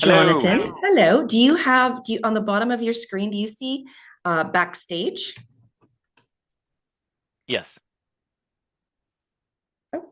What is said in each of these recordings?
Hello. Jonathan, hello. Do you on the bottom of your screen, do you see backstage? Yes. Oh,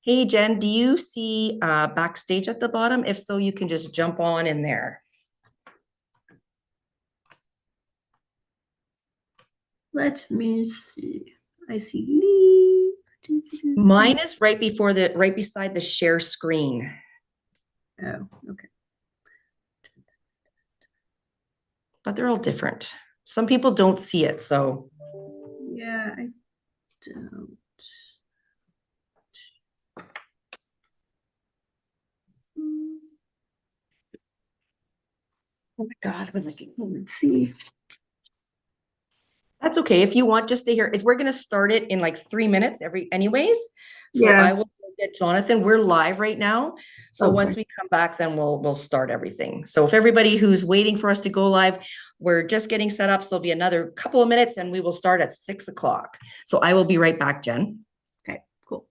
hey, Jen, do you see backstage at the bottom? If so, you can just jump on in there. Let me see. I see Lee. Mine is right beside the share screen. Oh, okay. But they're all different. Some people don't see it, so Yeah, I don't. Oh my God, what I can't see. that's okay. If you want, just stay here. We're gonna start it in like 3 minutes anyways. So Yeah. I will get Jonathan. We're live right now. So Oh, once sorry. we come back, then we'll start everything. So if everybody who's waiting for us to go live, we're just getting set up. So there'll be another couple of minutes and we will start at 6 o'clock. So I will be right back, Jen. Okay, cool.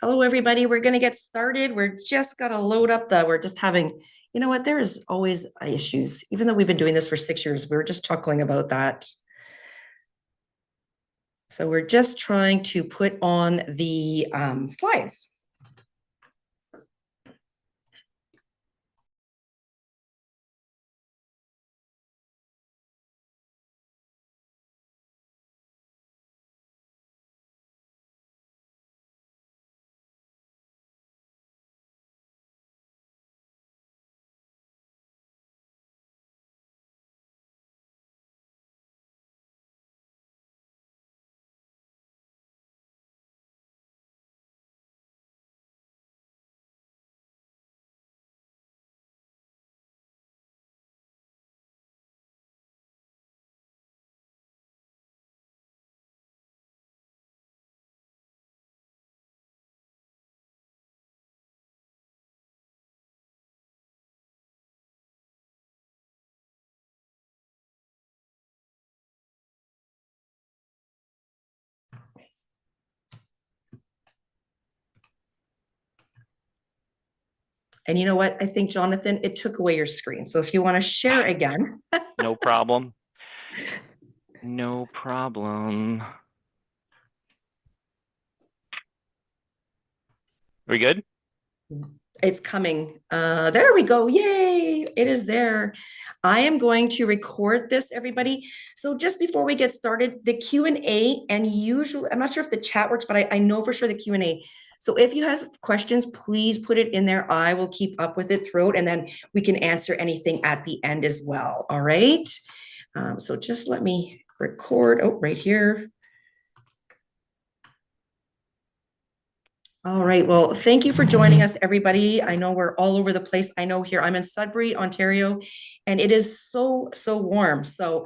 Hello, everybody. We're going to get started. We're just got to load up we're just having, you know what, there is always issues. Even though we've been doing this for 6 years, we were just chuckling about that. So we're just trying to put on the slides. And you know what? I think, Jonathan, it took away your screen. So if you want to share again. No problem. No problem. We good? It's coming. There we go. Yay. It is there. I am going to record this, everybody. So just before we get started, the Q&A, and usually, I'm not sure if the chat works, but I know for sure the Q&A. So if you have questions, please put it in there. I will keep up with it throughout, and then we can answer anything at the end as well. All right. So just let me record. Oh, right here. All right. Well, thank you for joining us, everybody. I know we're all over the place. I know here I'm in Sudbury, Ontario, and it is so warm. So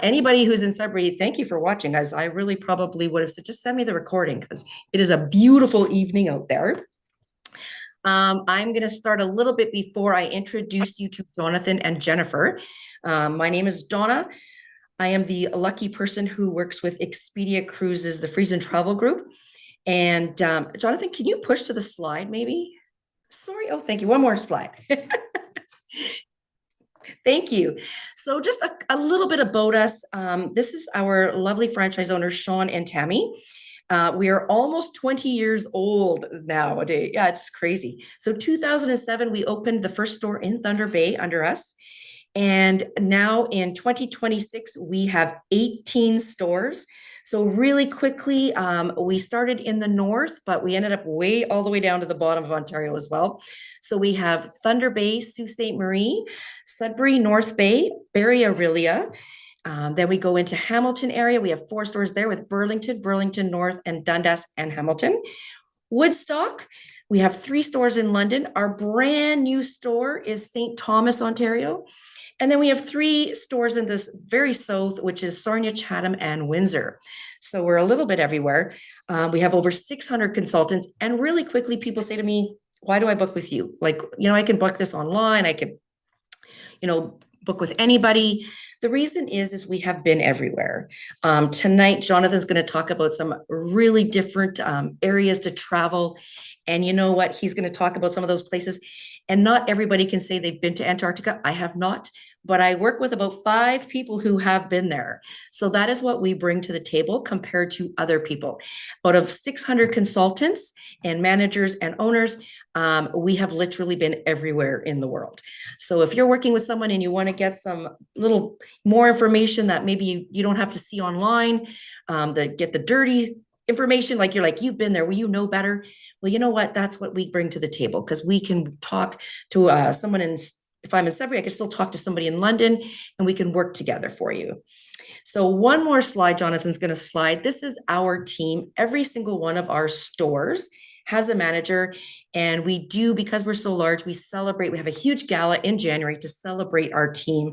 anybody who's in Sudbury, thank you for watching, guys. I really probably would have said, just send me the recording because it is a beautiful evening out there. I'm going to start a little bit before I introduce you to Jonathan and Jennifer. My name is Donna. I am the lucky person who works with Expedia Cruises, the Freeze and Travel Group. And Jonathan, can you push to the slide maybe? Sorry. Oh, thank you. One more slide. Thank you. So just a little bit about us. This is our lovely franchise owners, Sean and Tammy. We are almost 20 years old nowadays. Yeah, it's crazy. So 2007, we opened the first store in Thunder Bay under us. And now in 2026, we have 18 stores. So really quickly, we started in the north, but we ended up all the way down to the bottom of Ontario as well. So we have Thunder Bay, Sault Ste. Marie, Sudbury, North Bay, Barrie, Aurelia. Then we go into Hamilton area. We have 4 stores there with Burlington North, and Dundas and Hamilton. Woodstock, we have 3 stores in London. Our brand new store is St. Thomas, Ontario. And then we have 3 stores in this very south, which is Sarnia, Chatham, and Windsor. So we're a little bit everywhere. We have over 600 consultants. And really quickly, people say to me, why do I book with you? Like, I can book this online. I could, book with anybody. The reason is we have been everywhere. Tonight, Jonathan's going to talk about some really different areas to travel. And you know what? He's going to talk about some of those places. And not everybody can say they've been to Antarctica. I have not, but I work with about 5 people who have been there. So that is what we bring to the table compared to other people. Out of 600 consultants and managers and owners, we have literally been everywhere in the world. So if you're working with someone and you want to get some little more information that maybe you don't have to see online, get the dirty information, you've been there, well, you know better. Well, you know what? That's what we bring to the table, because we can talk to someone if I'm in Sudbury, I can still talk to somebody in London, and we can work together for you. So one more slide, Jonathan's going to slide. This is our team. Every single one of our stores has a manager, and we do, because we're so large, we have a huge gala in January to celebrate our team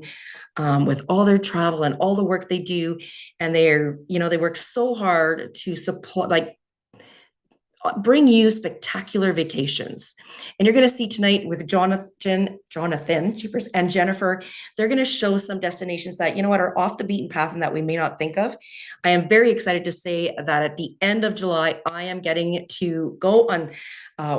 with all their travel and all the work they do. And they work so hard to support, bring you spectacular vacations. And you're going to see tonight with Jonathan, jeepers, and Jennifer, they're going to show some destinations that, you know what, are off the beaten path and that we may not think of. I am very excited to say that at the end of July, I am getting to go on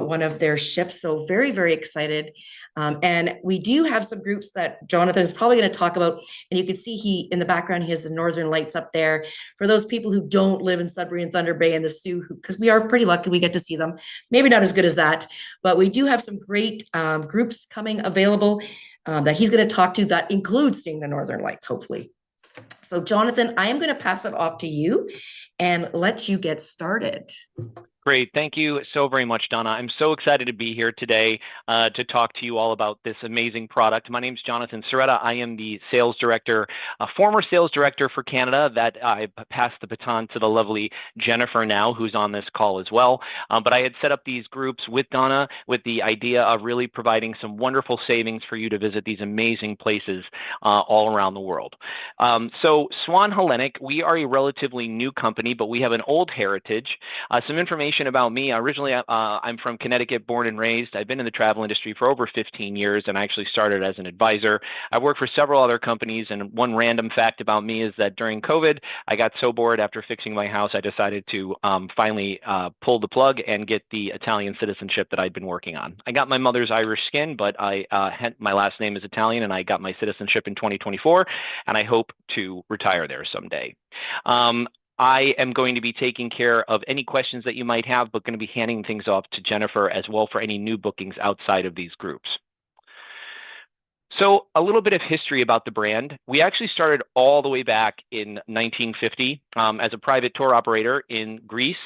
one of their ships. So very, very excited. And we do have some groups that Jonathan is probably going to talk about. And you can see in the background, he has the Northern Lights up there. For those people who don't live in Sudbury and Thunder Bay and the Soo, because we are pretty lucky we get to see them. Maybe not as good as that, but we do have some great groups coming available that he's going to talk to that includes seeing the Northern Lights, hopefully. So Jonathan, I am going to pass it off to you and let you get started. Great. Thank you so very much, Donna. I'm so excited to be here today to talk to you all about this amazing product. My name is Jonathan Soretta. I am the sales director, former sales director for Canada that I passed the baton to the lovely Jennifer now, who's on this call as well. But I had set up these groups with Donna with the idea of really providing some wonderful savings for you to visit these amazing places all around the world. So Swan Hellenic, we are a relatively new company, but we have an old heritage. Some information about me. Originally, I'm from Connecticut, born and raised. I've been in the travel industry for over 15 years and I actually started as an advisor. I worked for several other companies, and one random fact about me is that during COVID, I got so bored after fixing my house, I decided to finally pull the plug and get the Italian citizenship that I'd been working on. I got my mother's Irish skin, but my last name is Italian, and I got my citizenship in 2024, and I hope to retire there someday. I am going to be taking care of any questions that you might have, but going to be handing things off to Jennifer as well for any new bookings outside of these groups. So a little bit of history about the brand. We actually started all the way back in 1950 as a private tour operator in Greece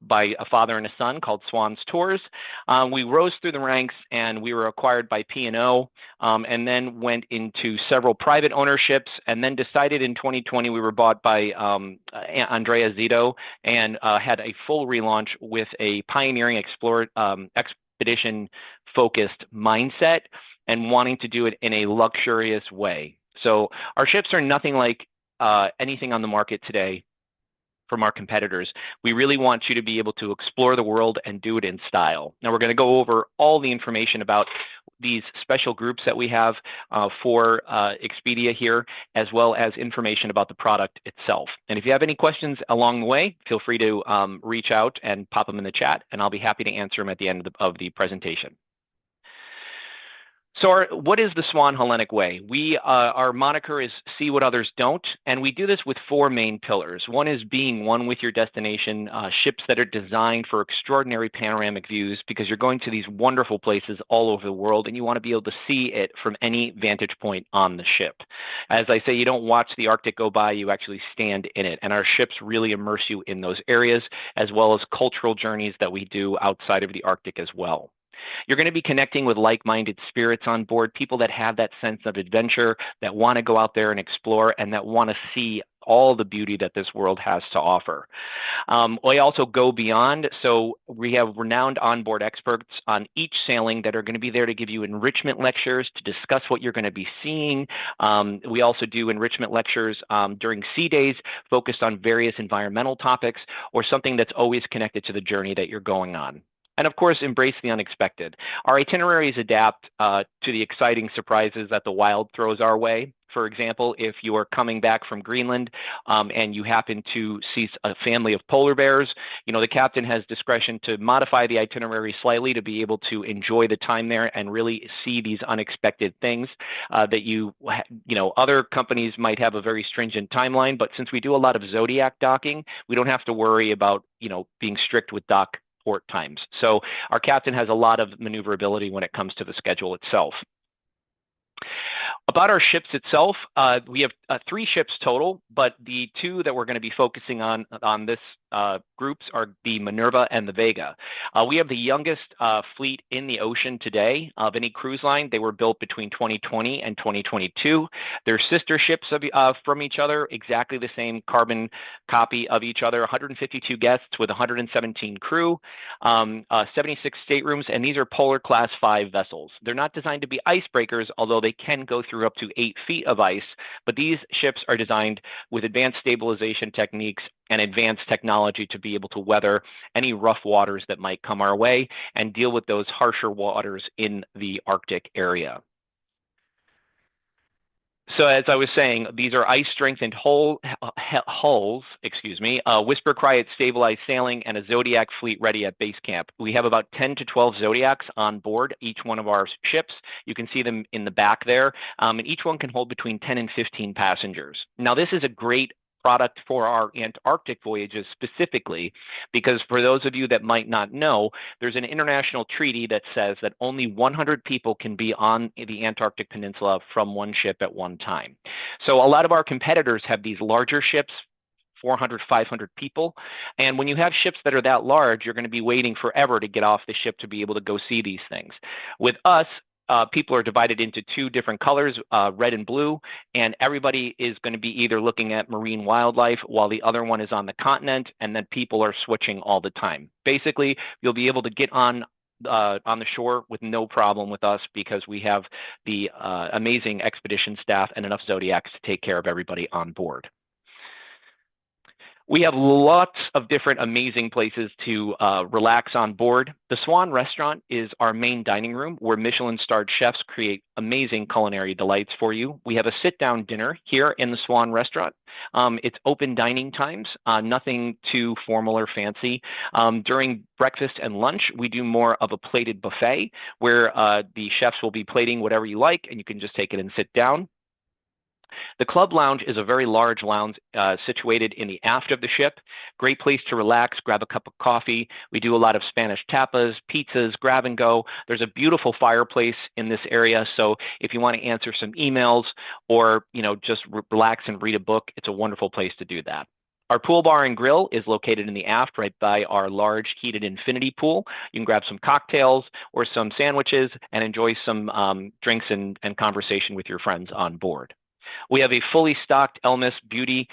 by a father and a son called Swan's Tours. We rose through the ranks and we were acquired by P&O and then went into several private ownerships, and then decided in 2020 we were bought by Andrea Zito and had a full relaunch with a pioneering expedition-focused mindset and wanting to do it in a luxurious way. So our ships are nothing like anything on the market today from our competitors. We really want you to be able to explore the world and do it in style. Now we're going to go over all the information about these special groups that we have for Expedia here, as well as information about the product itself. And if you have any questions along the way, feel free to reach out and pop them in the chat, and I'll be happy to answer them at the end of the presentation. So what is the Swan Hellenic way? Our moniker is see what others don't, and we do this with four main pillars. One is being one with your destination, ships that are designed for extraordinary panoramic views, because you're going to these wonderful places all over the world and you want to be able to see it from any vantage point on the ship. As I say, you don't watch the Arctic go by, you actually stand in it, and our ships really immerse you in those areas, as well as cultural journeys that we do outside of the Arctic as well. You're going to be connecting with like-minded spirits on board, people that have that sense of adventure, that want to go out there and explore, and that want to see all the beauty that this world has to offer. We also go beyond. So we have renowned onboard experts on each sailing that are going to be there to give you enrichment lectures, to discuss what you're going to be seeing. We also do enrichment lectures during sea days focused on various environmental topics or something that's always connected to the journey that you're going on. And of course, embrace the unexpected. Our itineraries adapt to the exciting surprises that the wild throws our way. For example, if you are coming back from Greenland and you happen to see a family of polar bears, the captain has discretion to modify the itinerary slightly to be able to enjoy the time there and really see these unexpected things that other companies might have a very stringent timeline. But since we do a lot of Zodiac docking, we don't have to worry about, being strict with dock port times. So our captain has a lot of maneuverability when it comes to the schedule itself. About our ships itself, we have 3 ships total, but the 2 that we're going to be focusing on this groups are the Minerva and the Vega. We have the youngest fleet in the ocean today of any cruise line. They were built between 2020 and 2022. They're sister ships from each other, exactly the same carbon copy of each other, 152 guests with 117 crew, 76 staterooms, and these are Polar Class 5 vessels. They're not designed to be icebreakers, although they can go through through up to 8 feet of ice, but these ships are designed with advanced stabilization techniques and advanced technology to be able to weather any rough waters that might come our way and deal with those harsher waters in the Arctic area. So as I was saying, these are ice-strengthened hulls, Whisper Quiet stabilized sailing, and a Zodiac fleet ready at base camp. We have about 10 to 12 Zodiacs on board each one of our ships. You can see them in the back there, and each one can hold between 10 and 15 passengers. Now, this is a great product for our Antarctic voyages specifically, because for those of you that might not know, there's an international treaty that says that only 100 people can be on the Antarctic Peninsula from one ship at one time. So a lot of our competitors have these larger ships, 400, 500 people. And when you have ships that are that large, you're going to be waiting forever to get off the ship to be able to go see these things. With us, people are divided into 2 different colors, red and blue, and everybody is going to be either looking at marine wildlife while the other one is on the continent, and then people are switching all the time. Basically, you'll be able to get on the shore with no problem with us because we have the amazing expedition staff and enough Zodiacs to take care of everybody on board. We have lots of different amazing places to relax on board. The Swan restaurant is our main dining room where Michelin-starred chefs create amazing culinary delights for you. We have a sit-down dinner here in the Swan restaurant. It's open dining times, nothing too formal or fancy. During breakfast and lunch, we do more of a plated buffet where the chefs will be plating whatever you like, and you can just take it and sit down. The club lounge is a very large lounge situated in the aft of the ship. Great place to relax, grab a cup of coffee. We do a lot of Spanish tapas, pizzas, grab and go. There's a beautiful fireplace in this area. So if you want to answer some emails or, just relax and read a book, it's a wonderful place to do that. Our pool bar and grill is located in the aft right by our large heated infinity pool. You can grab some cocktails or some sandwiches and enjoy some drinks and conversation with your friends on board. We have a fully stocked Elmis beauty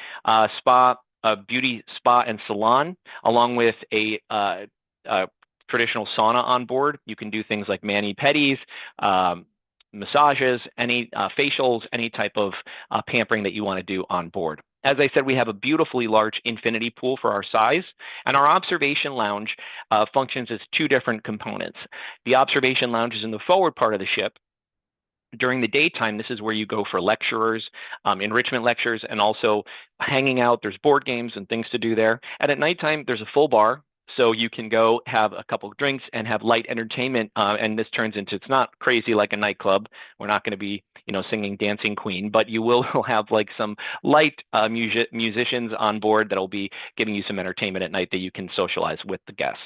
spa and salon, along with a traditional sauna on board. You can do things like mani-pedis, massages, any facials, any type of pampering that you want to do on board. As I said, we have a beautifully large infinity pool for our size, and our observation lounge functions as 2 different components. The observation lounge is in the forward part of the ship. During the daytime, this is where you go for lecturers, enrichment lectures, and also hanging out. There's board games and things to do there. And at nighttime, there's a full bar, so you can go have a couple of drinks and have light entertainment. And this turns into, it's not crazy like a nightclub. We're not going to be, singing Dancing Queen, but you will have like some light musicians on board that'll be giving you some entertainment at night that you can socialize with the guests.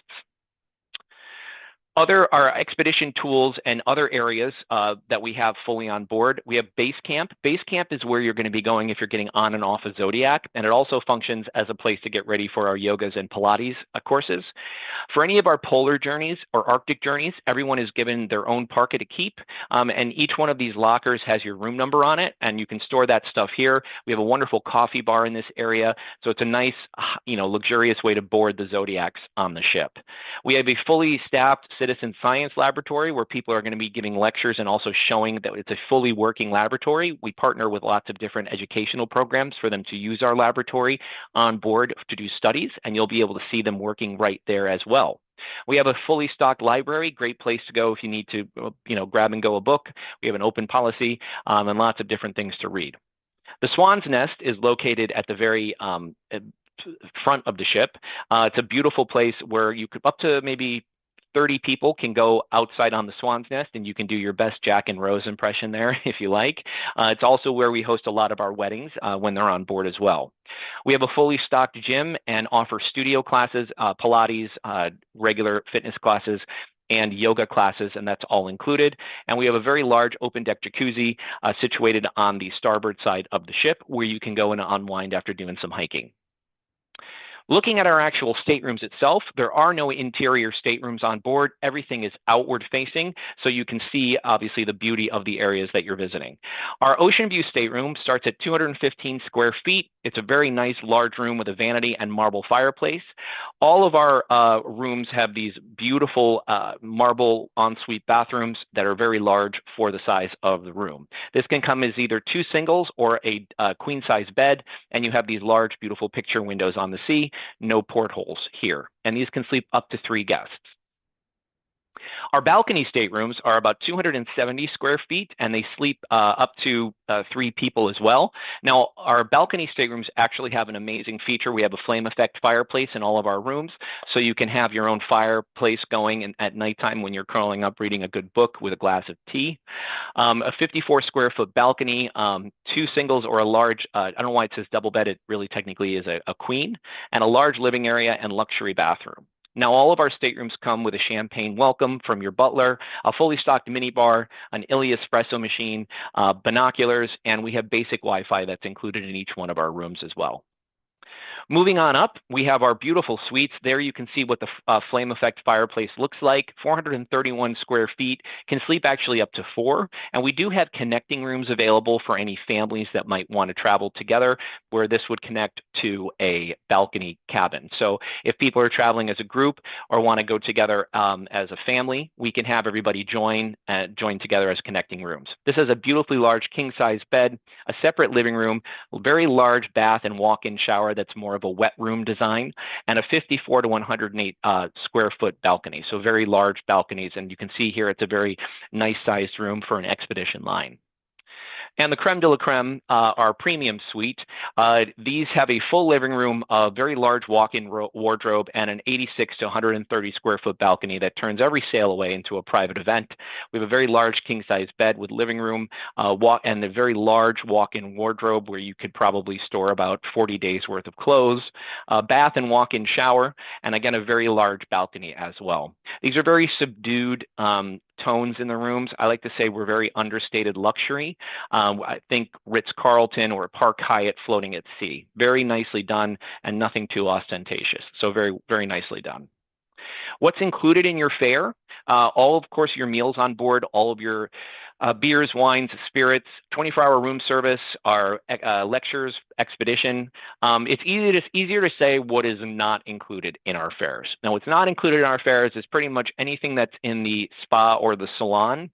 Our expedition tools and other areas that we have fully on board. We have base camp. Base camp is where you're going to be going if you're getting on and off a Zodiac, and it also functions as a place to get ready for our yogas and Pilates courses. For any of our polar journeys or Arctic journeys, everyone is given their own parka to keep, and each one of these lockers has your room number on it, and you can store that stuff here. We have a wonderful coffee bar in this area, so it's a nice, luxurious way to board the Zodiacs on the ship. We have a fully staffed citizen science laboratory where people are going to be giving lectures and also showing that it's a fully working laboratory. We partner with lots of different educational programs for them to use our laboratory on board to do studies, and you'll be able to see them working right there as well. We have a fully stocked library, great place to go if you need to, grab and go a book. We have an open policy and lots of different things to read. The Swan's Nest is located at the very front of the ship. It's a beautiful place where you could, up to maybe 30 people can go outside on the Swan's Nest, and you can do your best Jack and Rose impression there if you like. It's also where we host a lot of our weddings when they're on board as well. We have a fully stocked gym and offer studio classes, Pilates, regular fitness classes, and yoga classes, and that's all included. And we have a very large open deck jacuzzi situated on the starboard side of the ship where you can go and unwind after doing some hiking. Looking at our actual staterooms itself, there are no interior staterooms on board. Everything is outward facing, so you can see, obviously, the beauty of the areas that you're visiting. Our Ocean View stateroom starts at 215 square feet. It's a very nice large room with a vanity and marble fireplace. All of our rooms have these beautiful marble ensuite bathrooms that are very large for the size of the room. This can come as either 2 singles or a queen size bed, and you have these large, beautiful picture windows on the sea, no portholes here. And these can sleep up to 3 guests. Our balcony staterooms are about 270 square feet, and they sleep up to 3 people as well. Now, our balcony staterooms actually have an amazing feature. We have a flame effect fireplace in all of our rooms, so you can have your own fireplace going at nighttime when you're curling up reading a good book with a glass of tea. A 54 square foot balcony, 2 singles or a large, I don't know why it says double bed, it really technically is a queen, and a large living area and luxury bathroom. Now, all of our staterooms come with a champagne welcome from your butler, a fully stocked minibar, an Illy espresso machine, binoculars, and we have basic Wi-Fi that's included in each one of our rooms as well. Moving on up, we have our beautiful suites. There you can see what the flame effect fireplace looks like. 431 square feet, can sleep actually up to 4. And we do have connecting rooms available for any families that might want to travel together, where this would connect to a balcony cabin. So if people are traveling as a group or want to go together as a family, we can have everybody join together as connecting rooms. This has a beautifully large king-size bed, a separate living room, a very large bath and walk-in shower that's more of a wet room design, and a 54 to 108 square foot balcony. So very large balconies, and you can see here it's a very nice sized room for an expedition line. And the creme de la creme, our premium suite. These have a full living room, a very large walk-in wardrobe, and an 86 to 130 square foot balcony that turns every sail away into a private event. We have a very large king-size bed with living room and a very large walk-in wardrobe where you could probably store about 40 days worth of clothes, a bath and walk-in shower, and again, a very large balcony as well. These are very subdued tones in the rooms. I like to say we're very understated luxury. I think Ritz-Carlton or Park Hyatt floating at sea. Very nicely done and nothing too ostentatious. So very, very nicely done. What's included in your fare? All, of course, your meals on board, all of your beers, wines, spirits, 24-hour room service, our lectures, expedition. It's easier to say what is not included in our fares. Now, what's not included in our fares is pretty much anything that's in the spa or the salon,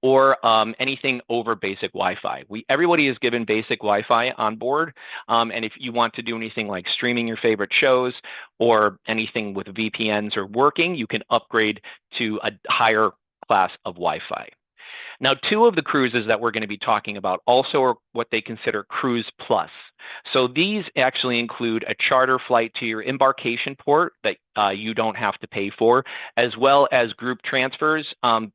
or anything over basic Wi-Fi. Everybody is given basic Wi-Fi on board, and if you want to do anything like streaming your favorite shows or anything with VPNs or working, you can upgrade to a higher class of Wi-Fi. Now, 2 of the cruises that we're going to be talking about also are what they consider Cruise Plus. So these actually include a charter flight to your embarkation port that you don't have to pay for, as well as group transfers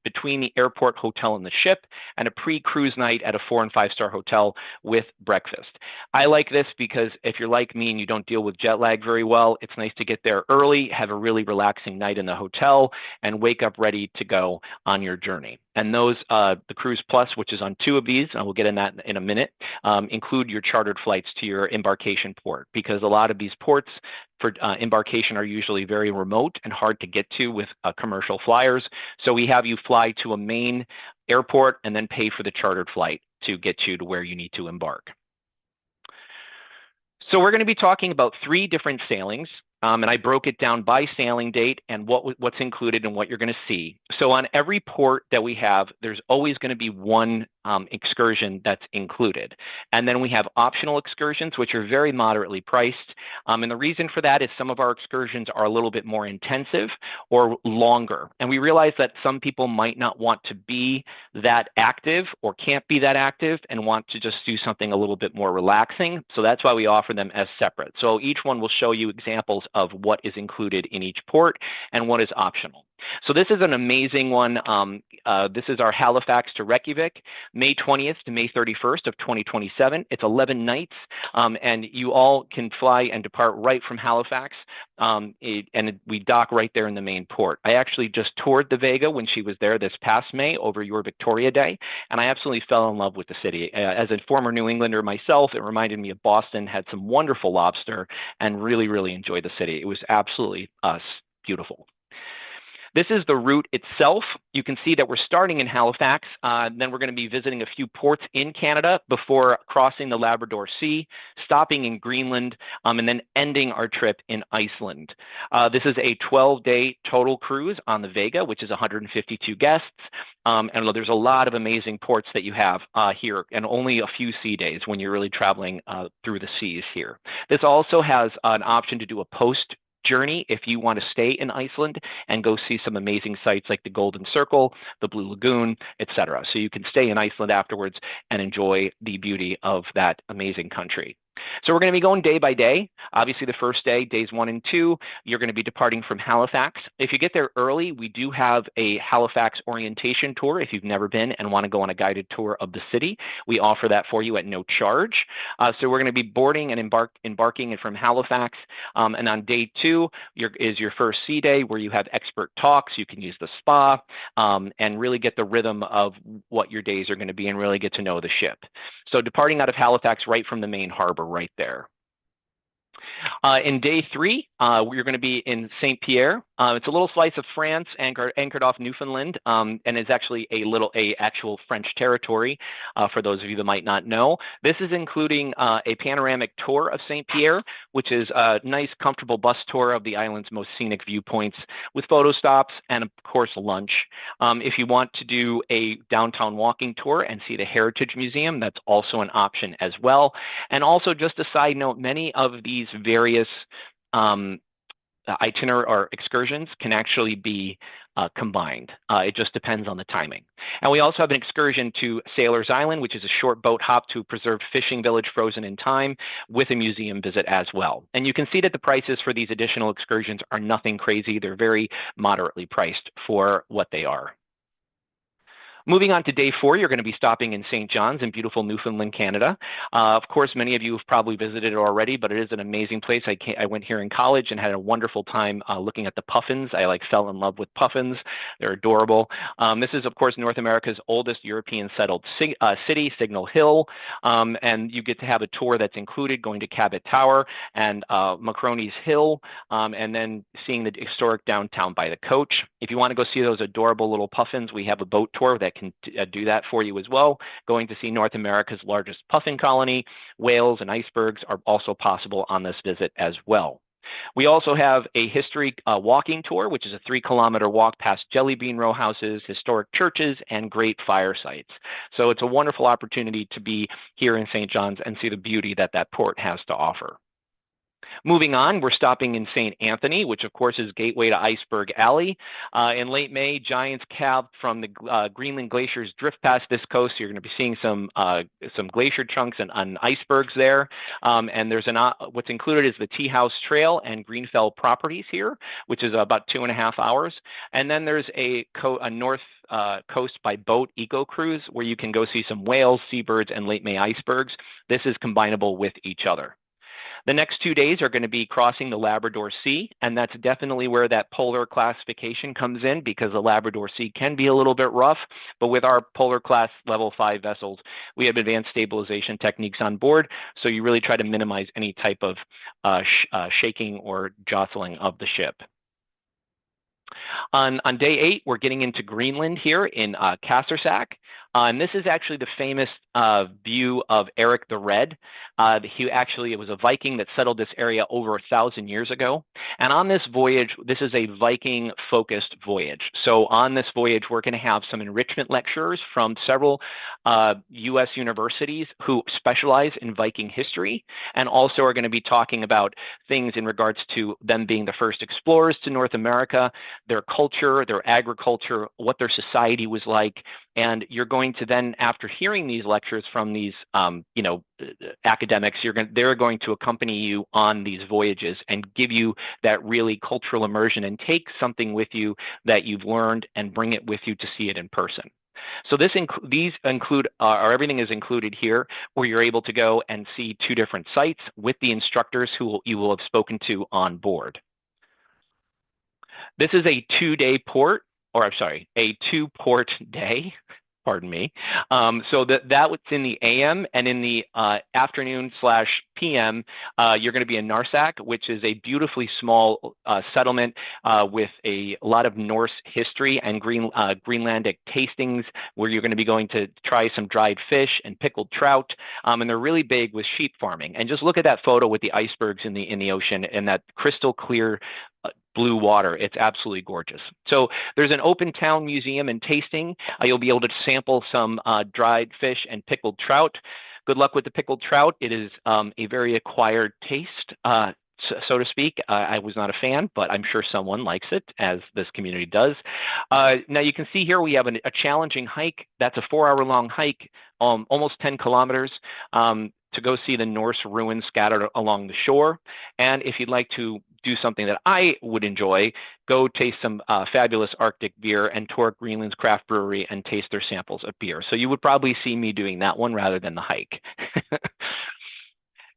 between the airport, hotel, and the ship, and a pre-cruise night at a 4- and 5-star hotel with breakfast. I like this because if you're like me and you don't deal with jet lag very well, it's nice to get there early, have a really relaxing night in the hotel, and wake up ready to go on your journey. And those, the Cruise Plus, which is on 2 of these, and we'll get in that in a minute, include your chartered flights to your embarkation port, because a lot of these ports for embarkation are usually very remote and hard to get to with commercial flyers. So we have you fly to a main airport and then pay for the chartered flight to get you to where you need to embark. So we're going to be talking about 3 different sailings. And I broke it down by sailing date and what's included and what you're going to see. So on every port that we have, there's always going to be 1 excursion that's included. And then we have optional excursions, which are very moderately priced. And the reason for that is some of our excursions are a little bit more intensive or longer. And we realize that some people might not want to be that active or can't be that active and want to just do something a little bit more relaxing. So that's why we offer them as separate. So each one will show you examples of what is included in each port and what is optional. So this is an amazing one. This is our Halifax to Reykjavik, May 20th to May 31st of 2027. It's 11 nights, and you all can fly and depart right from Halifax, and we dock right there in the main port. I actually just toured the Vega when she was there this past May over your Victoria Day, and I absolutely fell in love with the city. As a former New Englander myself, it reminded me of Boston, had some wonderful lobster, and really, really enjoyed the city. It was absolutely beautiful. This is the route itself. You can see that we're starting in Halifax, then we're going to be visiting a few ports in Canada before crossing the Labrador Sea, stopping in Greenland, and then ending our trip in Iceland. This is a 12-day total cruise on the Vega, which is 152 guests. And there's a lot of amazing ports that you have here, and only a few sea days when you're really traveling through the seas here. This also has an option to do a post journey if you want to stay in Iceland and go see some amazing sites like the Golden Circle, the Blue Lagoon, etc. So you can stay in Iceland afterwards and enjoy the beauty of that amazing country. So we're going to be going day by day. Obviously, the first day, days 1 and 2, you're going to be departing from Halifax. If you get there early, we do have a Halifax orientation tour. If you've never been and want to go on a guided tour of the city, we offer that for you at no charge. So we're going to be boarding and embarking from Halifax. And on day 2 is your first sea day where you have expert talks. You can use the spa and really get the rhythm of what your days are going to be and really get to know the ship. So departing out of Halifax right from the main harbor right there. In day 3, we're going to be in St. Pierre. It's a little slice of France anchored off Newfoundland, and it's actually a actual French territory, for those of you that might not know. This is including a panoramic tour of St. Pierre, which is a nice, comfortable bus tour of the island's most scenic viewpoints with photo stops and, of course, lunch. If you want to do a downtown walking tour and see the Heritage Museum, that's also an option as well. And also, just a side note, many of these various itinerary or excursions can actually be combined. It just depends on the timing. And we also have an excursion to Sailor's Island, which is a short boat hop to a preserved fishing village frozen in time with a museum visit as well. And you can see that the prices for these additional excursions are nothing crazy. They're very moderately priced for what they are. Moving on to day 4, you're going to be stopping in St. John's in beautiful Newfoundland, Canada. Of course, many of you have probably visited it already, but it is an amazing place. I went here in college and had a wonderful time looking at the puffins. I fell in love with puffins. They're adorable. This is, of course, North America's oldest European settled city, Signal Hill, and you get to have a tour that's included going to Cabot Tower and Macroney's Hill, and then seeing the historic downtown by the coach. If you want to go see those adorable little puffins, we have a boat tour that can do that for you as well. Going to see North America's largest puffin colony, whales and icebergs are also possible on this visit as well. We also have a history walking tour, which is a 3-kilometer walk past jelly bean row houses, historic churches, and great fire sites. So it's a wonderful opportunity to be here in St. John's and see the beauty that that port has to offer. Moving on, we're stopping in St. Anthony, which of course is gateway to Iceberg Alley. In late May, giants calved from the Greenland glaciers drift past this coast. So you're going to be seeing some glacier chunks and icebergs there. And there's what's included is the Tea House Trail and Greenfell properties here, which is about 2.5 hours. And then there's a north coast by boat eco cruise where you can go see some whales, seabirds, and late May icebergs. This is combinable with each other. The next 2 days are going to be crossing the Labrador Sea, and that's definitely where that polar classification comes in, because the Labrador Sea can be a little bit rough, but with our polar class level 5 vessels, we have advanced stabilization techniques on board, so you really try to minimize any type of shaking or jostling of the ship. On day 8, we're getting into Greenland here in Kassersak. And this is actually the famous view of Eric the Red. It was a Viking that settled this area over 1,000 years ago. And on this voyage, this is a Viking-focused voyage. So on this voyage, we're going to have some enrichment lecturers from several U.S. universities who specialize in Viking history, and also are going to be talking about things in regards to them being the first explorers to North America, their culture, their agriculture, what their society was like. And you're going to then, after hearing these lectures from these, academics, they're going to accompany you on these voyages and give you that really cultural immersion and take something with you that you've learned and bring it with you to see it in person. So everything is included here, where you're able to go and see 2 different sites with the instructors who you will have spoken to on board. This is a 2-port day. Pardon me. So that was in the AM, and in the afternoon / p.m., you're going to be in Narsak, which is a beautifully small settlement with a lot of Norse history and Greenlandic tastings, where you're going to be going to try some dried fish and pickled trout. And they're really big with sheep farming. And just look at that photo with the icebergs in the ocean and that crystal clear blue water. It's absolutely gorgeous. So there's an open town museum and tasting. You'll be able to sample some dried fish and pickled trout. Good luck with the pickled trout. It is a very acquired taste, so to speak. I was not a fan, but I'm sure someone likes it, as this community does. Now you can see here we have a challenging hike. That's a 4-hour-long hike, almost 10 kilometers. To go see the Norse ruins scattered along the shore. And if you'd like to do something that I would enjoy, go taste some fabulous Arctic beer and tour Greenland's craft brewery and taste their samples of beer. So you would probably see me doing that one rather than the hike.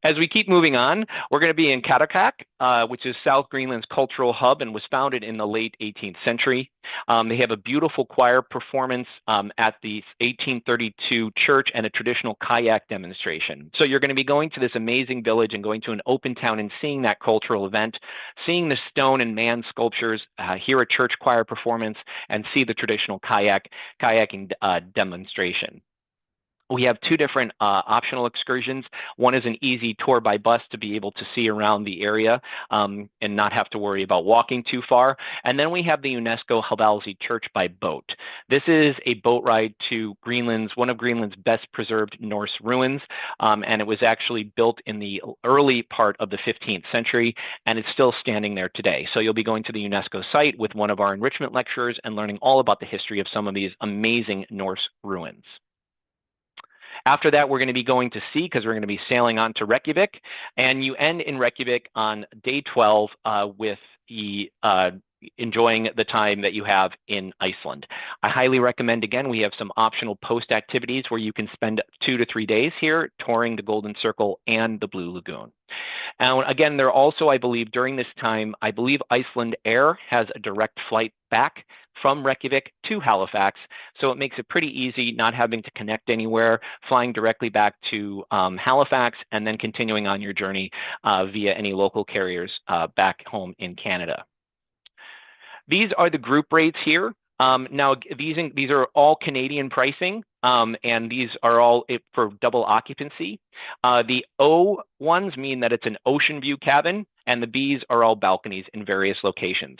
As we keep moving on, we're going to be in Kattegat, which is South Greenland's cultural hub and was founded in the late 18th century. They have a beautiful choir performance at the 1832 church and a traditional kayak demonstration. So you're going to be going to this amazing village and going to an open town and seeing that cultural event, seeing the stone and man sculptures, hear a church choir performance, and see the traditional kayaking demonstration. We have two different optional excursions. One is an easy tour by bus to be able to see around the area and not have to worry about walking too far. And then we have the UNESCO Havalsi Church by boat. This is a boat ride to one of Greenland's best preserved Norse ruins. And it was actually built in the early part of the 15th century, and it's still standing there today. So you'll be going to the UNESCO site with one of our enrichment lecturers and learning all about the history of some of these amazing Norse ruins. After that, we're going to be going to sea because we're going to be sailing on to Reykjavik. And you end in Reykjavik on day 12 with enjoying the time that you have in Iceland. I highly recommend, again, we have some optional post activities where you can spend 2 to 3 days here touring the Golden Circle and the Blue Lagoon. And again, there also, I believe, during this time, I believe Iceland Air has a direct flight back from Reykjavik to Halifax. So it makes it pretty easy not having to connect anywhere, flying directly back to Halifax, and then continuing on your journey via any local carriers back home in Canada. These are the group rates here. Now, these are all Canadian pricing, and these are all for double occupancy. The O ones mean that it's an ocean view cabin, and the Bs are all balconies in various locations.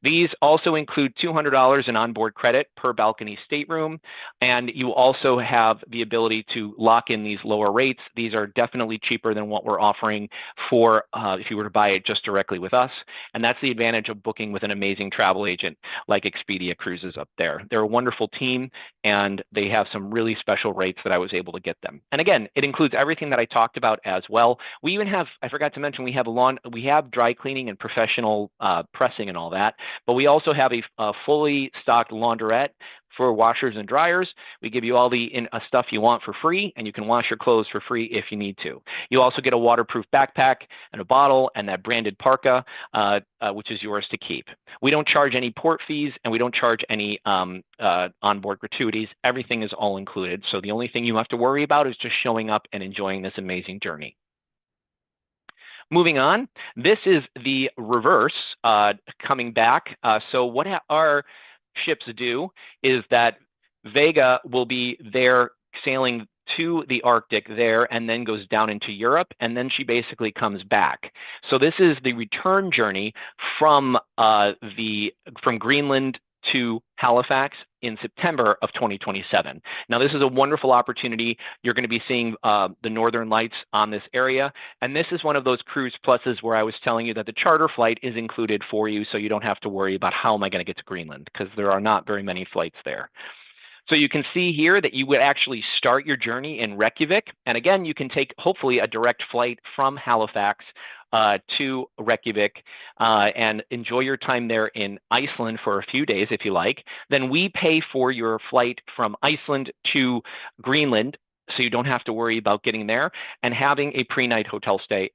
These also include $200 in onboard credit per balcony stateroom, and you also have the ability to lock in these lower rates. These are definitely cheaper than what we're offering for if you were to buy it just directly with us, and that's the advantage of booking with an amazing travel agent like Expedia Cruises up there. They're a wonderful team, and they have some really special rates that I was able to get them. And again, it includes everything that I talked about as well. We even have, I forgot to mention, we have dry cleaning and professional pressing and all that, but we also have a fully stocked laundrette for washers and dryers. We give you all the stuff you want for free, and you can wash your clothes for free if you need to. You also get a waterproof backpack and a bottle and that branded parka, which is yours to keep. We don't charge any port fees, and we don't charge any onboard gratuities. Everything is all included. So the only thing you have to worry about is just showing up and enjoying this amazing journey. Moving on, this is the reverse coming back. So what our ships do is that Vega will be there sailing to the Arctic there and then goes down into Europe, and then she basically comes back. So this is the return journey from Greenland to Halifax in September of 2027. Now, this is a wonderful opportunity. You're going to be seeing the Northern Lights on this area. And this is one of those cruise pluses where I was telling you that the charter flight is included for you, so you don't have to worry about how am I going to get to Greenland, because there are not very many flights there. So you can see here that you would actually start your journey in Reykjavik. And again, you can take hopefully a direct flight from Halifax to Reykjavik and enjoy your time there in Iceland for a few days if you like. Then we pay for your flight from Iceland to Greenland, so you don't have to worry about getting there, and having a pre-night hotel stay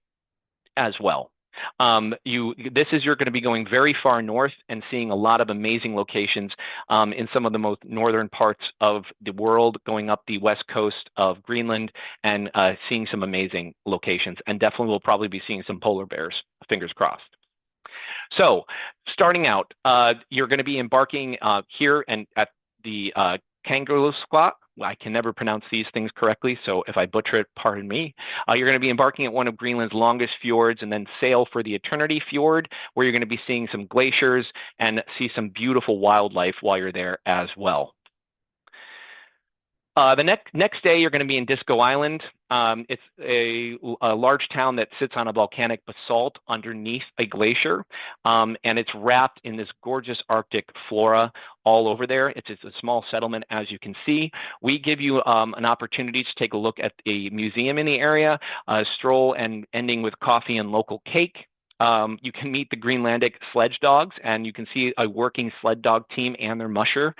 as well. You're going to be going very far north and seeing a lot of amazing locations in some of the most northern parts of the world, going up the west coast of Greenland and seeing some amazing locations. And definitely we'll probably be seeing some polar bears, fingers crossed. So starting out, you're going to be embarking here and at the Kangerlussuaq. I can never pronounce these things correctly, so if I butcher it, pardon me. You're going to be embarking at one of Greenland's longest fjords and then sail for the Eternity Fjord, where you're going to be seeing some glaciers and see some beautiful wildlife while you're there as well. The next day, you're going to be in Disco Island. It's a large town that sits on a volcanic basalt underneath a glacier, and it's wrapped in this gorgeous Arctic flora all over there. It's a small settlement, as you can see. We give you an opportunity to take a look at a museum in the area, stroll and ending with coffee and local cake. You can meet the Greenlandic sledge dogs, and you can see a working sled dog team and their musher,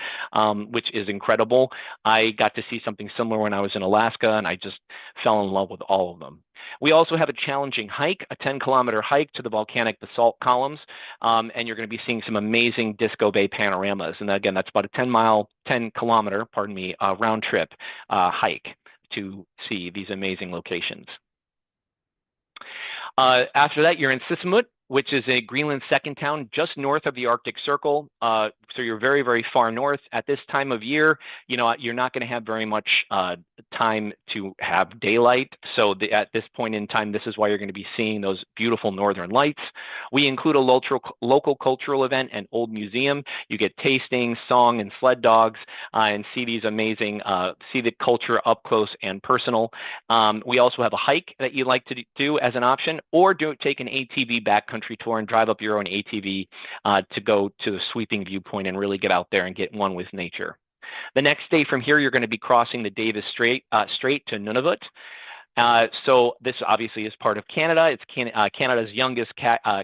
which is incredible. I got to see something similar when I was in Alaska, and I just fell in love with all of them. We also have a challenging hike, a 10-kilometer hike to the volcanic basalt columns, and you're going to be seeing some amazing Disco Bay panoramas. And again, that's about a 10-kilometer, round trip hike to see these amazing locations. After that, you're in Sissamut, which is a Greenland second town just north of the Arctic Circle. So you're very, very far north. At this time of year, you're not going to have very much time to have daylight. So at this point in time, this is why you're going to be seeing those beautiful northern lights. We include a local cultural event and old museum. You get tasting, song, and sled dogs, and see these amazing, see the culture up close and personal. We also have a hike that you'd like to do as an option, or take an ATV backcountry tour and drive up your own ATV to go to the sweeping viewpoint and really get out there and get one with nature. The next day from here, you're going to be crossing the Davis Strait to Nunavut. So this obviously is part of Canada. It's Canada's youngest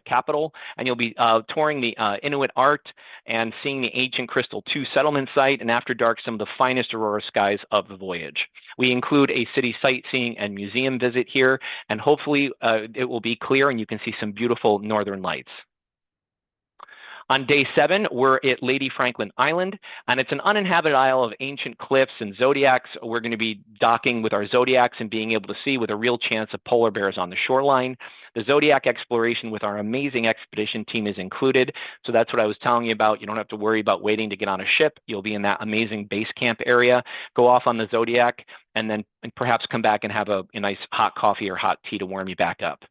capital, and you'll be touring the Inuit art and seeing the ancient Crystal 2 settlement site, and after dark, some of the finest aurora skies of the voyage. We include a city sightseeing and museum visit here, and hopefully it will be clear and you can see some beautiful northern lights. On day 7, we're at Lady Franklin Island, and it's an uninhabited isle of ancient cliffs and zodiacs. We're going to be docking with our zodiacs and being able to see with a real chance of polar bears on the shoreline. The zodiac exploration with our amazing expedition team is included. So that's what I was telling you about. You don't have to worry about waiting to get on a ship. You'll be in that amazing base camp area, go off on the zodiac, and then perhaps come back and have a nice hot coffee or hot tea to warm you back up.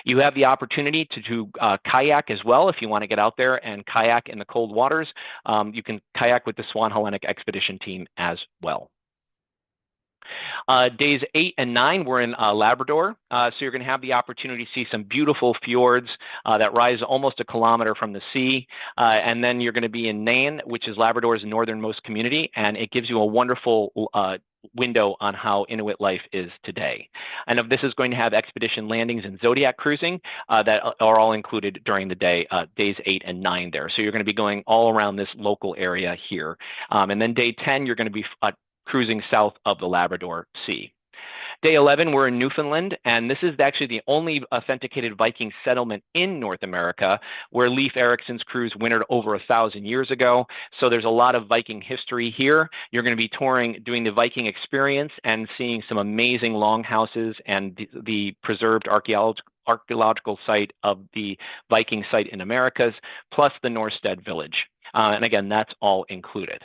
You have the opportunity to do kayak as well if you want to get out there and kayak in the cold waters. You can kayak with the Swan Hellenic expedition team as well. Days 8 and 9, we're in Labrador. So you're going to have the opportunity to see some beautiful fjords that rise almost a kilometer from the sea. And then you're going to be in Nain, which is Labrador's northernmost community, and it gives you a wonderful window on how Inuit life is today. And this is going to have expedition landings and zodiac cruising that are all included during the day, days 8 and 9 there. So you're going to be going all around this local area here. And then day 10, you're going to be cruising south of the Labrador Sea. Day 11, we're in Newfoundland, and this is actually the only authenticated Viking settlement in North America where Leif Erikson's crews wintered over 1,000 years ago. So there's a lot of Viking history here. You're going to be touring, doing the Viking experience and seeing some amazing longhouses and the preserved archaeological site of the Viking site in Americas, plus the Norstead village. And again, that's all included.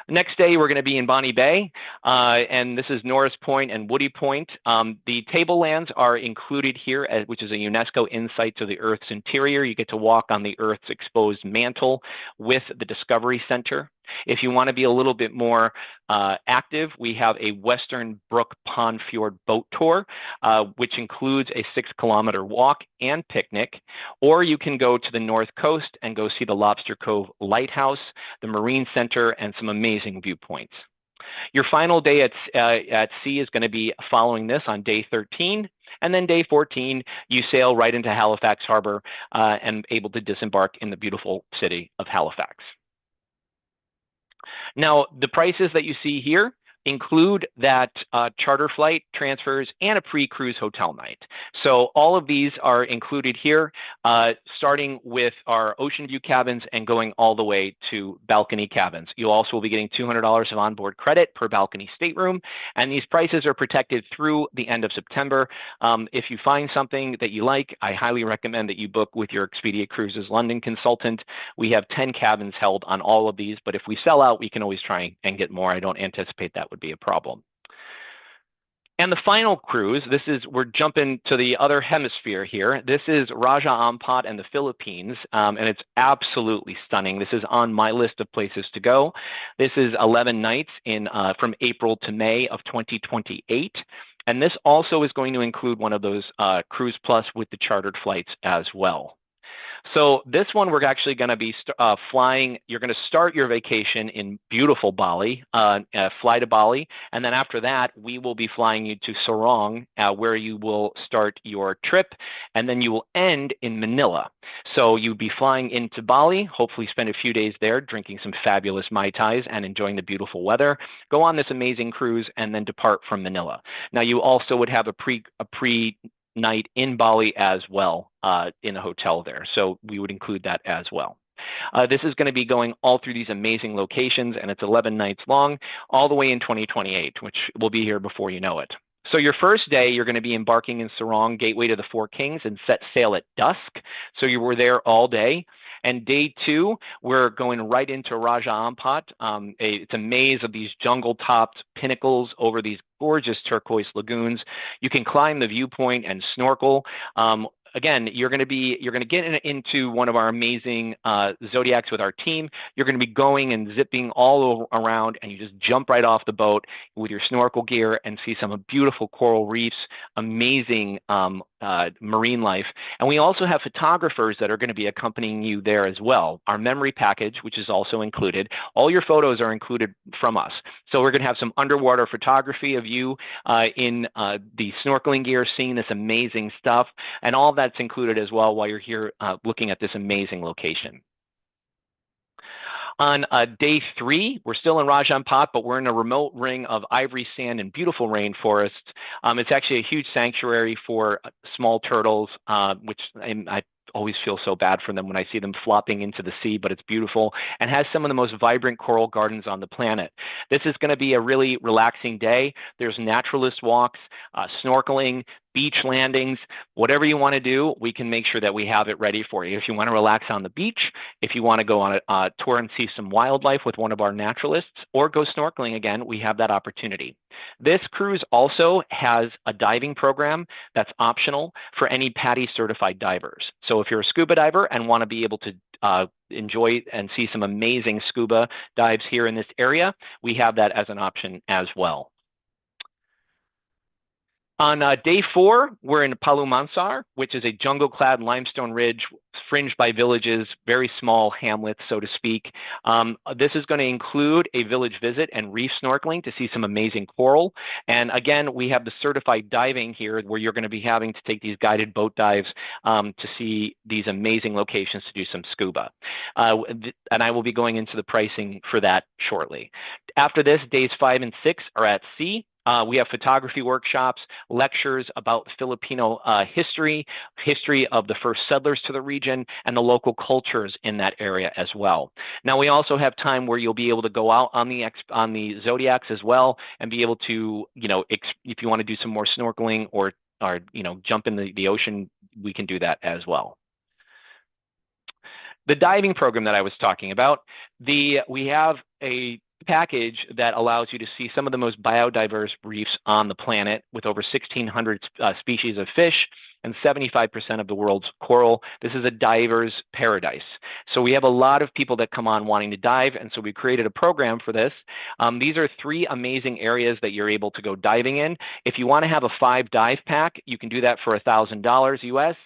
Next day, we're going to be in Bonny Bay, and this is Norris Point and Woody Point. The tablelands are included here, which is a UNESCO insight to the Earth's interior. You get to walk on the Earth's exposed mantle with the Discovery Center. If you want to be a little bit more active, we have a Western Brook Pond Fjord boat tour, which includes a 6-kilometer walk and picnic. Or you can go to the North Coast and go see the Lobster Cove Lighthouse, the Marine Center, and some amazing viewpoints. Your final day at sea is going to be following this on day 13. And then day 14, you sail right into Halifax Harbor and able to disembark in the beautiful city of Halifax. Now, the prices that you see here include that charter flight, transfers, and a pre-cruise hotel night. So all of these are included here, starting with our ocean view cabins and going all the way to balcony cabins. You also will be getting $200 of onboard credit per balcony stateroom, and these prices are protected through the end of September. If you find something that you like, I highly recommend that you book with your Expedia Cruises London consultant. We have 10 cabins held on all of these, but if we sell out, we can always try and get more. I don't anticipate that would be a problem. And the final cruise, we're jumping to the other hemisphere here. This is Raja Ampat and the Philippines, and it's absolutely stunning. This is on my list of places to go. This is 11 nights from April to May of 2028. And this also is going to include one of those Cruise Plus with the chartered flights as well. So this one, we're actually going to be flying. You're going to start your vacation in beautiful Bali, fly to Bali. And then after that, we will be flying you to Sorong, where you will start your trip. And then you will end in Manila. So you'll be flying into Bali, hopefully spend a few days there, drinking some fabulous Mai Tais and enjoying the beautiful weather. Go on this amazing cruise and then depart from Manila. Now, you also would have a pre night in Bali as well in a hotel there. So we would include that as well. This is going to be going all through these amazing locations, and it's 11 nights long, all the way in 2028, which will be here before you know it. So your first day, you're going to be embarking in Sorong, gateway to the Four Kings, and set sail at dusk. So you were there all day. And day 2, we're going right into Raja Ampat. It's a maze of these jungle-topped pinnacles over these gorgeous turquoise lagoons. You can climb the viewpoint and snorkel. Again, you're going to get into one of our amazing Zodiacs with our team. You're going to be going and zipping all around, and you just jump right off the boat with your snorkel gear and see some beautiful coral reefs, amazing marine life. And we also have photographers that are going to be accompanying you there as well. Our memory package, which is also included, all your photos are included from us. So we're going to have some underwater photography of you in the snorkeling gear, seeing this amazing stuff, and all that's included as well while you're here looking at this amazing location. On day 3, we're still in Raja Ampat, but we're in a remote ring of ivory sand and beautiful rainforest. It's actually a huge sanctuary for small turtles, which I always feel so bad for them when I see them flopping into the sea, but it's beautiful and has some of the most vibrant coral gardens on the planet. This is going to be a really relaxing day. There's naturalist walks, snorkeling, beach landings, whatever you want to do, we can make sure that we have it ready for you. If you want to relax on the beach, if you want to go on a tour and see some wildlife with one of our naturalists, or go snorkeling again, we have that opportunity. This cruise also has a diving program that's optional for any PADI certified divers. So if you're a scuba diver and want to be able to enjoy and see some amazing scuba dives here in this area, we have that as an option as well. On day 4, we're in Palu Mansar, which is a jungle-clad limestone ridge fringed by villages, very small hamlets, so to speak. This is going to include a village visit and reef snorkeling to see some amazing coral. And again, we have the certified diving here where you're going to be having to take these guided boat dives to see these amazing locations to do some scuba. And I will be going into the pricing for that shortly. After this, days 5 and 6 are at sea. We have photography workshops, lectures about Filipino history of the first settlers to the region, and the local cultures in that area as well. Now, we also have time where you'll be able to go out on the Zodiacs as well and be able to, if you want to do some more snorkeling or jump in the ocean, we can do that as well. The diving program that I was talking about, we have a package that allows you to see some of the most biodiverse reefs on the planet with over 1,600 species of fish and 75% of the world's coral. This is a diver's paradise. So we have a lot of people that come on wanting to dive, and so we created a program for this. These are 3 amazing areas that you're able to go diving in. If you want to have a 5 dive pack, you can do that for $1,000 US.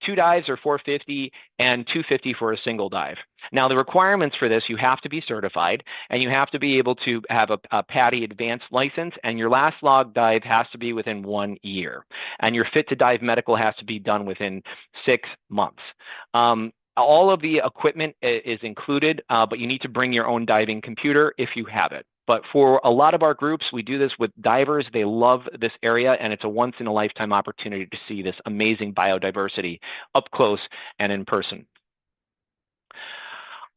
2 dives are $450 and $250 for a single dive. Now, the requirements for this, you have to be certified and you have to be able to have a PADI advanced license, and your last log dive has to be within 1 year. And your fit to dive medical has to be done within 6 months. All of the equipment is included, but you need to bring your own diving computer if you have it. But for a lot of our groups, we do this with divers. They love this area, and it's a once-in-a-lifetime opportunity to see this amazing biodiversity up close and in person.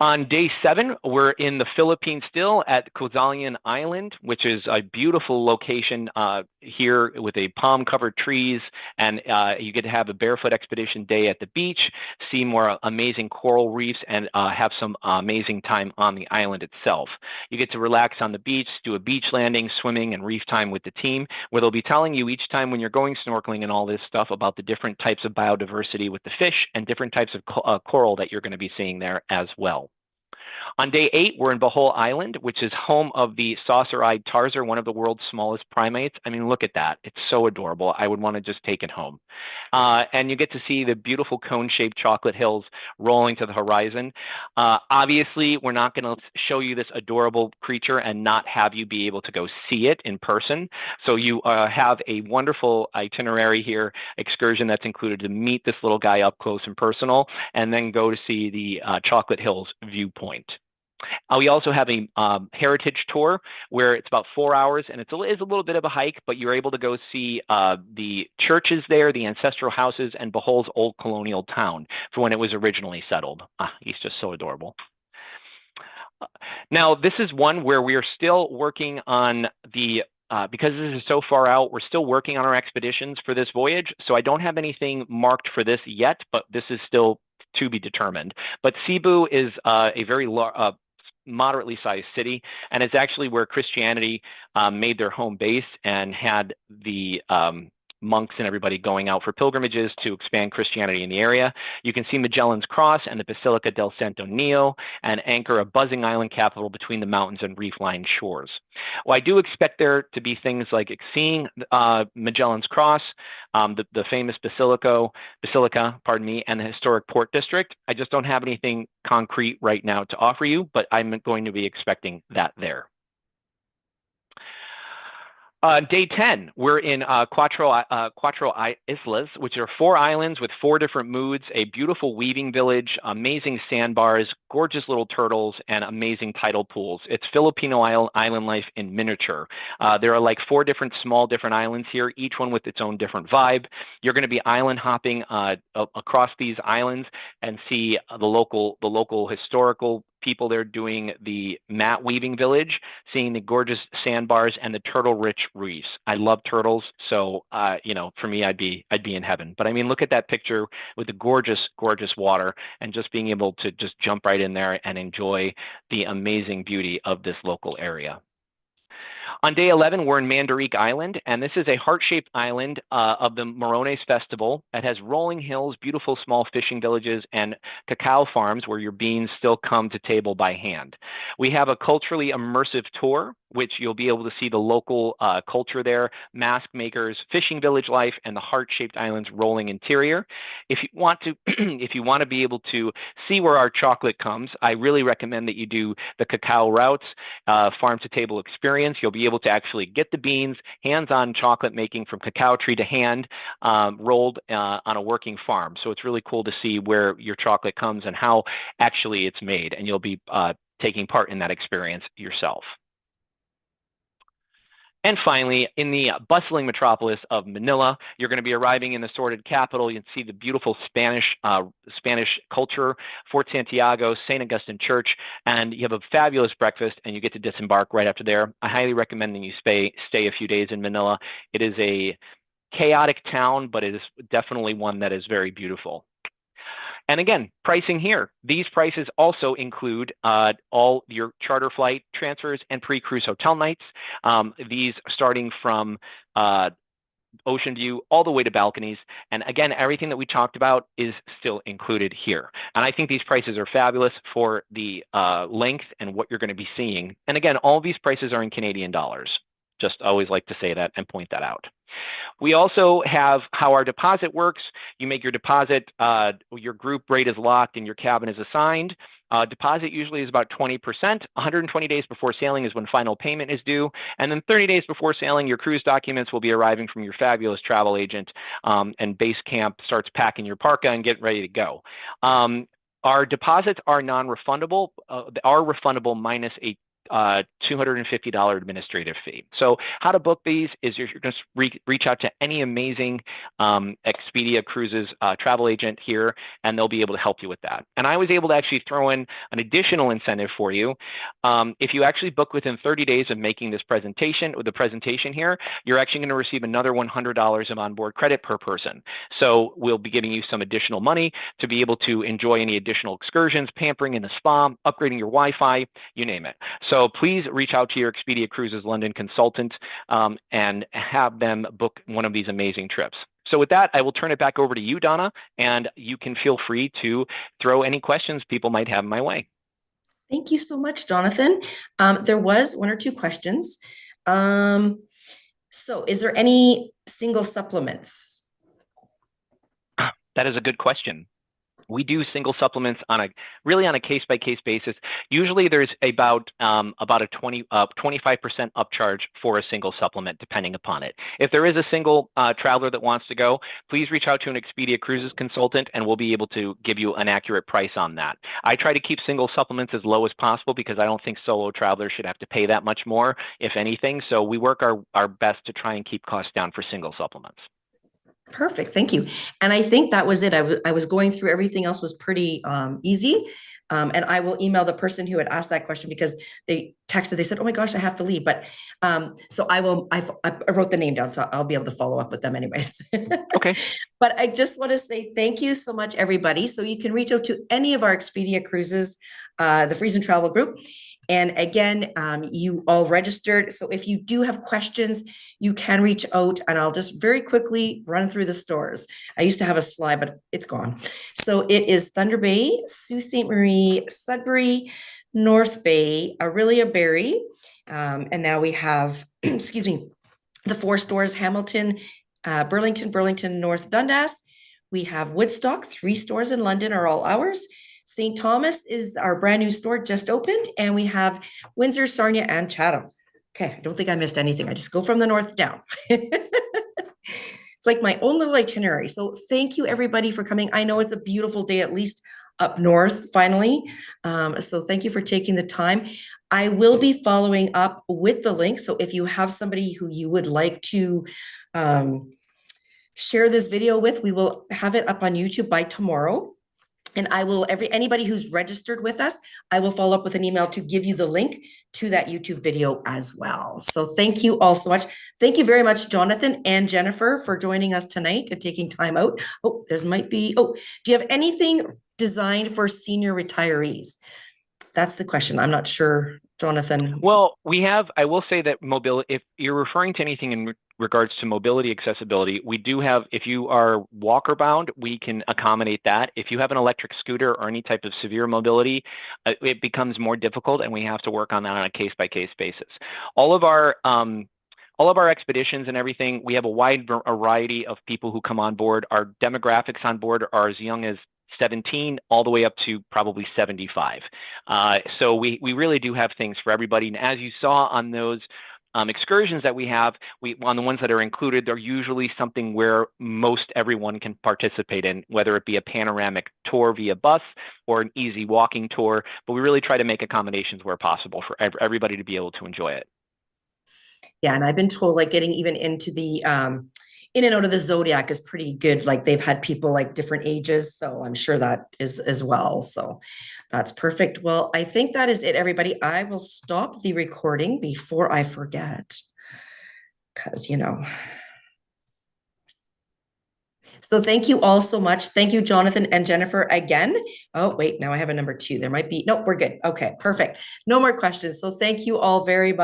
On day 7, we're in the Philippines still at Cozalian Island, which is a beautiful location here with a palm-covered trees, and you get to have a barefoot expedition day at the beach, see more amazing coral reefs, and have some amazing time on the island itself. You get to relax on the beach, do a beach landing, swimming, and reef time with the team, where they'll be telling you each time when you're going snorkeling and all this stuff about the different types of biodiversity with the fish and different types of coral that you're going to be seeing there as well. On day 8, we're in Bohol Island, which is home of the saucer-eyed tarsier, one of the world's smallest primates. I mean, look at that. It's so adorable. I would want to just take it home. And you get to see the beautiful cone-shaped chocolate hills rolling to the horizon. Obviously, we're not going to show you this adorable creature and not have you be able to go see it in person. So you have a wonderful itinerary here, excursion that's included to meet this little guy up close and personal, and then go to see the Chocolate Hills viewpoint. We also have a heritage tour where it's about 4 hours, and it is a little bit of a hike, but you're able to go see the churches there, the ancestral houses, and Bohol's old colonial town for when it was originally settled. He's just so adorable. Now, this is one where we are still working on the because this is so far out, we're still working on our expeditions for this voyage. So I don't have anything marked for this yet, but this is still to be determined. But Cebu is a very moderately sized city, and it's actually where Christianity made their home base and had the monks and everybody going out for pilgrimages to expand Christianity in the area. You can see Magellan's Cross and the Basilica del Santo Nio, and anchor a buzzing island capital between the mountains and reef-lined shores. Well, I do expect there to be things like seeing Magellan's Cross, the famous Basilica, and the historic Port District. I just don't have anything concrete right now to offer you, but I'm going to be expecting that there. Day 10, we're in Cuatro Islas, which are 4 islands with 4 different moods, a beautiful weaving village, amazing sandbars, gorgeous little turtles, and amazing tidal pools. It's Filipino island life in miniature. There are like 4 different islands here, each one with its own different vibe. You're going to be island hopping across these islands and see the local historical people there doing the mat weaving village, seeing the gorgeous sandbars and the turtle-rich reefs. I love turtles, so you know, for me, I'd be in heaven. But I mean, look at that picture with the gorgeous, gorgeous water, and just being able to just jump right in there and enjoy the amazing beauty of this local area. On day 11, we're in Mandarique Island, and this is a heart-shaped island of the Morones Festival. It has rolling hills, beautiful small fishing villages, and cacao farms where your beans still come to table by hand. We have a culturally immersive tour, which you'll be able to see the local culture there, mask makers, fishing village life, and the heart-shaped island's rolling interior. If you want to, if you want to be able to see where our chocolate comes, I really recommend that you do the cacao routes, farm-to-table experience. You'll be able to actually get the beans, hands-on chocolate making from cacao tree to hand, rolled on a working farm. So it's really cool to see where your chocolate comes and how actually it's made, and you'll be taking part in that experience yourself. And finally, in the bustling metropolis of Manila, you're going to be arriving in the sordid capital. You can see the beautiful Spanish culture, Fort Santiago, St. Augustine Church, and you have a fabulous breakfast, and you get to disembark right after there. I highly recommend that you stay a few days in Manila. It is a chaotic town, but it is definitely one that is very beautiful. And again, pricing here. These prices also include all your charter flight transfers and pre-cruise hotel nights. These starting from ocean view all the way to balconies. And again, everything that we talked about is still included here. And I think these prices are fabulous for the length and what you're going to be seeing. And again, all of these prices are in Canadian dollars. Just always like to say that and point that out. We also have how our deposit works. You make your deposit, your group rate is locked and your cabin is assigned. Deposit usually is about 20%. 120 days before sailing is when final payment is due. And then 30 days before sailing, your cruise documents will be arriving from your fabulous travel agent, and base camp starts packing your parka and getting ready to go. Our deposits are non-refundable. Are refundable minus a $250 administrative fee. So how to book these is you're going to reach out to any amazing Expedia Cruises travel agent here, and they'll be able to help you with that. And I was able to actually throw in an additional incentive for you. If you actually book within 30 days of making this presentation, or the presentation here, you're actually going to receive another $100 of onboard credit per person. So we'll be giving you some additional money to be able to enjoy any additional excursions, pampering in the spa, upgrading your Wi-Fi, you name it. So please reach out to your Expedia Cruises London consultant and have them book one of these amazing trips. So with that, I will turn it back over to you, Donna, and you can feel free to throw any questions people might have my way. Thank you so much, Jonathan. There was one or two questions. So is there any single supplements? That is a good question. We do single supplements on a case-by-case basis. Usually there's about a 25% upcharge for a single supplement, depending upon it. If there is a single traveler that wants to go, please reach out to an Expedia Cruises consultant, and we'll be able to give you an accurate price on that. I try to keep single supplements as low as possible because I don't think solo travelers should have to pay that much more, if anything. So we work our best to try and keep costs down for single supplements. Perfect. Thank you. And I think that was it. I was going through everything else was pretty easy. And I will email the person who had asked that question because they texted, they said, oh my gosh, I have to leave. But so I wrote the name down, so I'll be able to follow up with them anyways. Okay. But I just want to say thank you so much, everybody. So you can reach out to any of our Expedia Cruises, the Freeze and Travel group. And again, you all registered. So if you do have questions, you can reach out, and I'll just very quickly run through the stores. I used to have a slide, but it's gone. So it is Thunder Bay, Sault Ste. Marie, Sudbury, North Bay, Aurelia Barrie. And now we have, excuse me, the 4 stores, Hamilton, Burlington, North Dundas. We have Woodstock, 3 stores in London are all ours. St. Thomas is our brand new store, just opened, and we have Windsor, Sarnia, and Chatham. Okay, I don't think I missed anything. I just go from the north down. It's like my own little itinerary. So thank you, everybody, for coming. I know it's a beautiful day, at least up north, finally. So thank you for taking the time. I will be following up with the link. So if you have somebody who you would like to share this video with, we will have it up on YouTube by tomorrow. And I will, anybody who's registered with us, I will follow up with an email to give you the link to that YouTube video as well. So thank you all so much. Thank you very much, Jonathan and Jennifer, for joining us tonight and taking time out. Oh, do you have anything designed for senior retirees? That's the question. I'm not sure, Jonathan. Well, I will say that mobility, if you're referring to anything in regards to mobility accessibility, we do have, if you are walker bound, we can accommodate that. If you have an electric scooter or any type of severe mobility, it becomes more difficult, and we have to work on that on a case-by-case basis. All of our expeditions and everything, we have a wide variety of people who come on board. Our demographics on board are as young as 17 all the way up to probably 75. So we really do have things for everybody. And as you saw on those excursions that we have, on the ones that are included, they're usually something where most everyone can participate in, whether it be a panoramic tour via bus or an easy walking tour. But we really try to make accommodations where possible for everybody to be able to enjoy it. Yeah, and I've been told, like, getting even into the in and out of the Zodiac is pretty good. Like, they've had people like different ages, so I'm sure that is as well. So that's perfect. Well, I think that is it, everybody. I will stop the recording before I forget, because So thank you all so much. Thank you, Jonathan and Jennifer, again. Oh, wait, now I have a number 2. There might be, nope, we're good. Okay, perfect. No more questions. So thank you all very much.